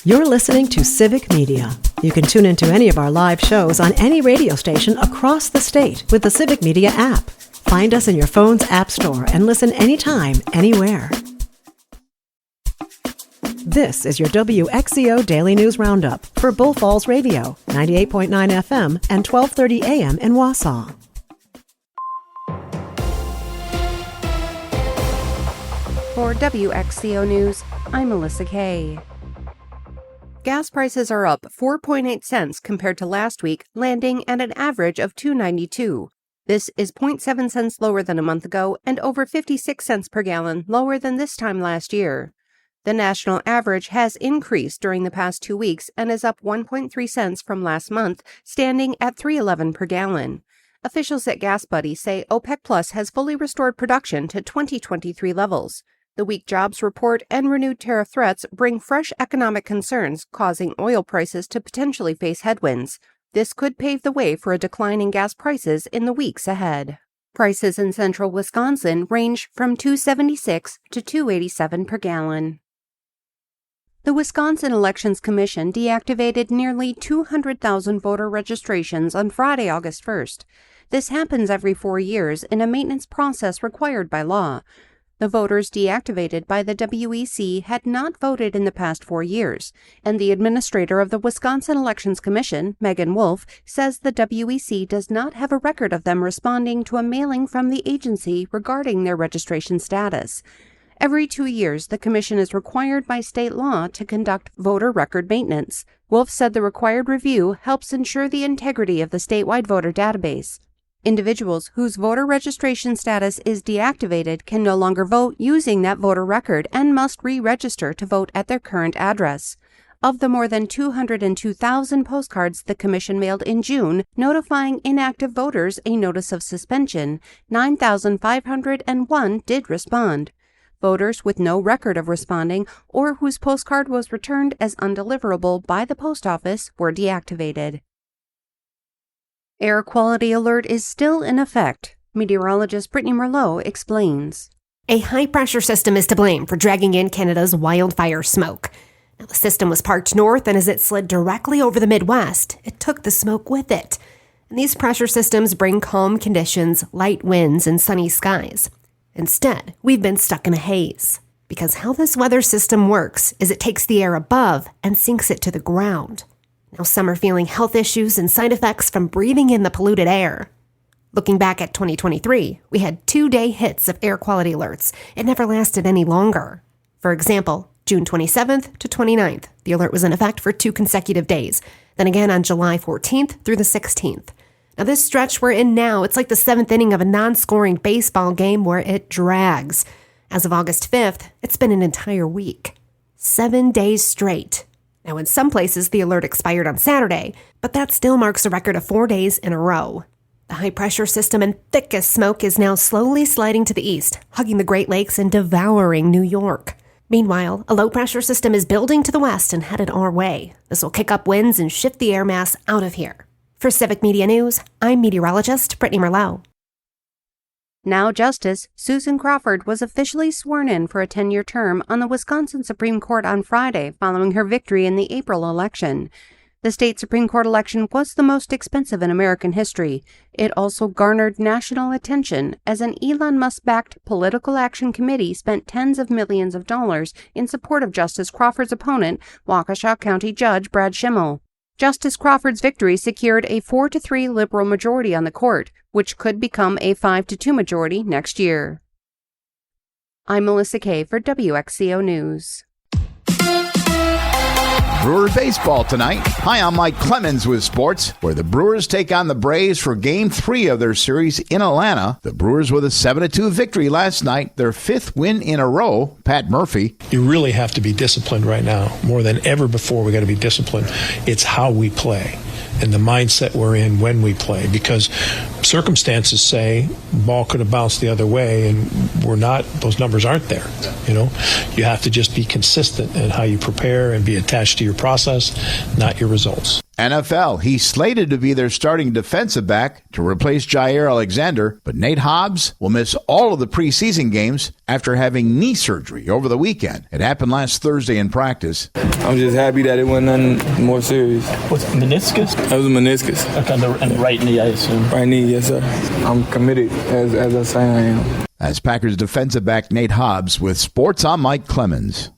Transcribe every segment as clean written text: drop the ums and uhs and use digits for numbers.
You're listening to Civic Media. You can tune into any of our live shows on any radio station across the state with the Civic Media app. Find us in your phone's app store and listen anytime, anywhere. This is your WXCO Daily News Roundup for Bull Falls Radio, 98.9 FM and 1230 AM in Wausau. For WXCO News, I'm Melissa Kay. Gas prices are up 4.8 cents compared to last week, landing at an average of $2.92. This is 0.7 cents lower than a month ago and over 56 cents per gallon lower than this time last year. The national average has increased during the past 2 weeks and is up 1.3 cents from last month, standing at $3.11 per gallon. Officials at Gas Buddy say OPEC Plus has fully restored production to 2023 levels. The weak jobs report and renewed tariff threats bring fresh economic concerns, causing oil prices to potentially face headwinds. This could pave the way for a decline in gas prices in the weeks ahead. Prices in central Wisconsin range from $2.76 to $2.87 per gallon. The Wisconsin Elections Commission deactivated nearly 200,000 voter registrations on Friday, August 1st. This happens every 4 years in a maintenance process required by law. The voters deactivated by the WEC had not voted in the past 4 years, and the administrator of the Wisconsin Elections Commission, Megan Wolf, says the WEC does not have a record of them responding to a mailing from the agency regarding their registration status. Every 2 years, the commission is required by state law to conduct voter record maintenance. Wolf said the required review helps ensure the integrity of the statewide voter database. Individuals whose voter registration status is deactivated can no longer vote using that voter record and must re-register to vote at their current address. Of the more than 202,000 postcards the Commission mailed in June notifying inactive voters a notice of suspension, 9,501 did respond. Voters with no record of responding or whose postcard was returned as undeliverable by the post office were deactivated. Air quality alert is still in effect. Meteorologist Brittany Merlot explains. A high-pressure system is to blame for dragging in Canada's wildfire smoke. Now, the system was parked north, and as it slid directly over the Midwest, it took the smoke with it. And these pressure systems bring calm conditions, light winds, and sunny skies. Instead, we've been stuck in a haze. Because how this weather system works is it takes the air above and sinks it to the ground. Now some are feeling health issues and side effects from breathing in the polluted air. Looking back at 2023, we had 2-day hits of air quality alerts. It never lasted any longer. For example, June 27th to 29th, the alert was in effect for 2 consecutive days. Then again on July 14th through the 16th. Now this stretch we're in now, it's like the 7th inning of a non-scoring baseball game where it drags. As of August 5th, it's been an entire week. 7 days straight. Now, in some places, the alert expired on Saturday, but that still marks a record of 4 days in a row. The high-pressure system and thickest smoke is now slowly sliding to the east, hugging the Great Lakes and devouring New York. Meanwhile, a low-pressure system is building to the west and headed our way. This will kick up winds and shift the air mass out of here. For Civic Media News, I'm meteorologist Brittany Merlot. Now Justice Susan Crawford was officially sworn in for a 10-year term on the Wisconsin Supreme Court on Friday following her victory in the April election. The state Supreme Court election was the most expensive in American history. It also garnered national attention as an Elon Musk-backed political action committee spent tens of millions of dollars in support of Justice Crawford's opponent, Waukesha County Judge Brad Schimmel. Justice Crawford's victory secured a 4-3 liberal majority on the court, which could become a 5-2 majority next year. I'm Melissa Kay for WXCO News. Brewer baseball tonight. Hi, I'm Mike Clemens with sports, where the Brewers take on the Braves for Game 3 of their series in Atlanta. The Brewers with a 7-2 victory last night, their 5th win in a row. Pat Murphy. You really have to be disciplined right now. More than ever before, we got to be disciplined. It's how we play and the mindset we're in when we play, because circumstances say ball could have bounced the other way, and we're not. Those numbers aren't there. You know, you have to just be consistent in how you prepare and be attached to your process, not your results. NFL, he's slated to be their starting defensive back to replace Jair Alexander, but Nate Hobbs will miss all of the preseason games after having knee surgery over the weekend. It happened last Thursday in practice. I'm just happy that it wasn't nothing more serious. Was it meniscus? It was a meniscus. Okay, and the right knee, I assume. Right knee, yes, sir. I'm committed, as I say I am. That's Packers defensive back Nate Hobbs with Sports. I'm Mike Clemens.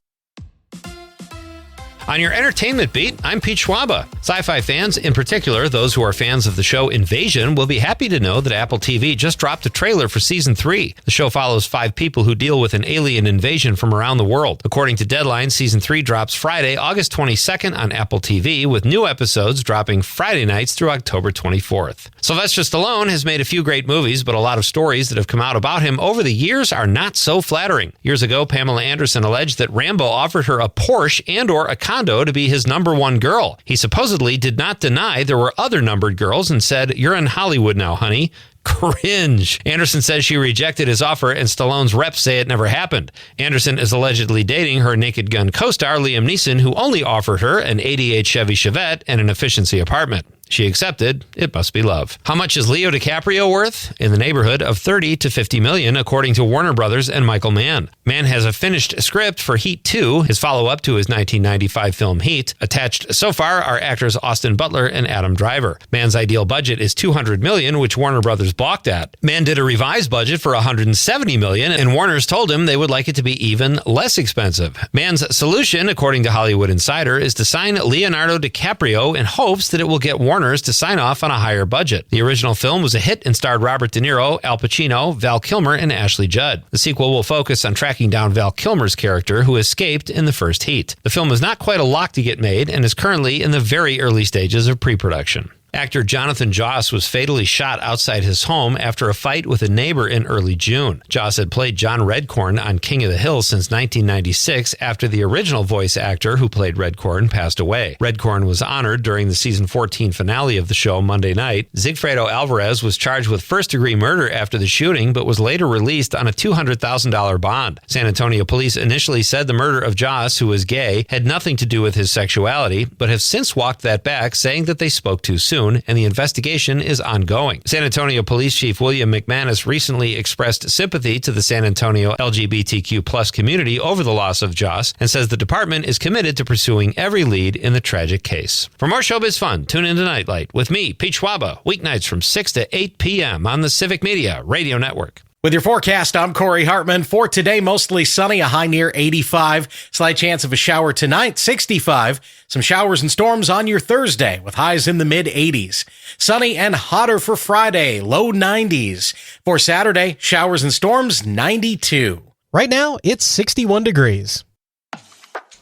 On your entertainment beat, I'm Pete Schwaba. Sci-fi fans, in particular those who are fans of the show Invasion, will be happy to know that Apple TV just dropped a trailer for Season 3. The show follows 5 people who deal with an alien invasion from around the world. According to Deadline, Season 3 drops Friday, August 22nd on Apple TV, with new episodes dropping Friday nights through October 24th. Sylvester Stallone has made a few great movies, but a lot of stories that have come out about him over the years are not so flattering. Years ago, Pamela Anderson alleged that Rambo offered her a Porsche and/or a condo to be his number one girl. He supposedly did not deny there were other numbered girls and said, "You're in Hollywood now, honey." Cringe. Anderson says she rejected his offer, and Stallone's reps say it never happened. Anderson is allegedly dating her Naked Gun co-star Liam Neeson, who only offered her an '88 Chevy Chevette and an efficiency apartment. She accepted. It must be love. How much is Leo DiCaprio worth? In the neighborhood of $30 to $50 million, according to Warner Brothers and Michael Mann. Mann has a finished script for Heat 2, his follow-up to his 1995 film Heat. Attached so far are actors Austin Butler and Adam Driver. Mann's ideal budget is $200 million, which Warner Brothers balked at. Mann did a revised budget for $170 million, and Warner's told him they would like it to be even less expensive. Mann's solution, according to Hollywood Insider, is to sign Leonardo DiCaprio in hopes that it will get Warner's to sign off on a higher budget. The original film was a hit and starred Robert De Niro, Al Pacino, Val Kilmer, and Ashley Judd. The sequel will focus on tracking down Val Kilmer's character, who escaped in the first Heat. The film is not quite a lock to get made and is currently in the very early stages of pre-production. Actor Jonathan Joss was fatally shot outside his home after a fight with a neighbor in early June. Joss had played John Redcorn on King of the Hill since 1996 after the original voice actor who played Redcorn passed away. Redcorn was honored during the season 14 finale of the show Monday night. Sigfredo Alvarez was charged with first-degree murder after the shooting, but was later released on a $200,000 bond. San Antonio police initially said the murder of Joss, who was gay, had nothing to do with his sexuality, but have since walked that back, saying that they spoke too soon, and the investigation is ongoing. San Antonio Police Chief William McManus recently expressed sympathy to the San Antonio LGBTQ+ community over the loss of Joss and says the department is committed to pursuing every lead in the tragic case. For more showbiz fun, tune into Nightlight with me, Pete Schwaba, weeknights from 6 to 8 p.m. on the Civic Media Radio Network. With your forecast, I'm Corey Hartman. For today, mostly sunny, a high near 85. Slight chance of a shower tonight, 65. Some showers and storms on your Thursday with highs in the mid-80s. Sunny and hotter for Friday, low 90s. For Saturday, showers and storms, 92. Right now, it's 61 degrees.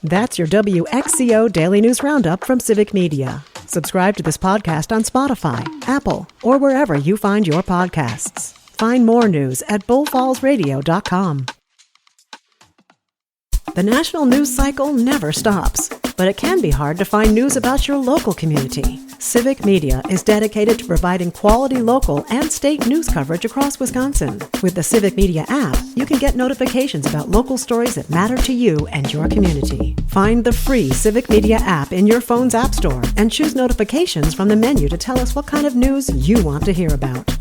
That's your WXCO Daily News Roundup from Civic Media. Subscribe to this podcast on Spotify, Apple, or wherever you find your podcasts. Find more news at bullfallsradio.com. The national news cycle never stops, but it can be hard to find news about your local community. Civic Media is dedicated to providing quality local and state news coverage across Wisconsin. With the Civic Media app, you can get notifications about local stories that matter to you and your community. Find the free Civic Media app in your phone's app store and choose notifications from the menu to tell us what kind of news you want to hear about.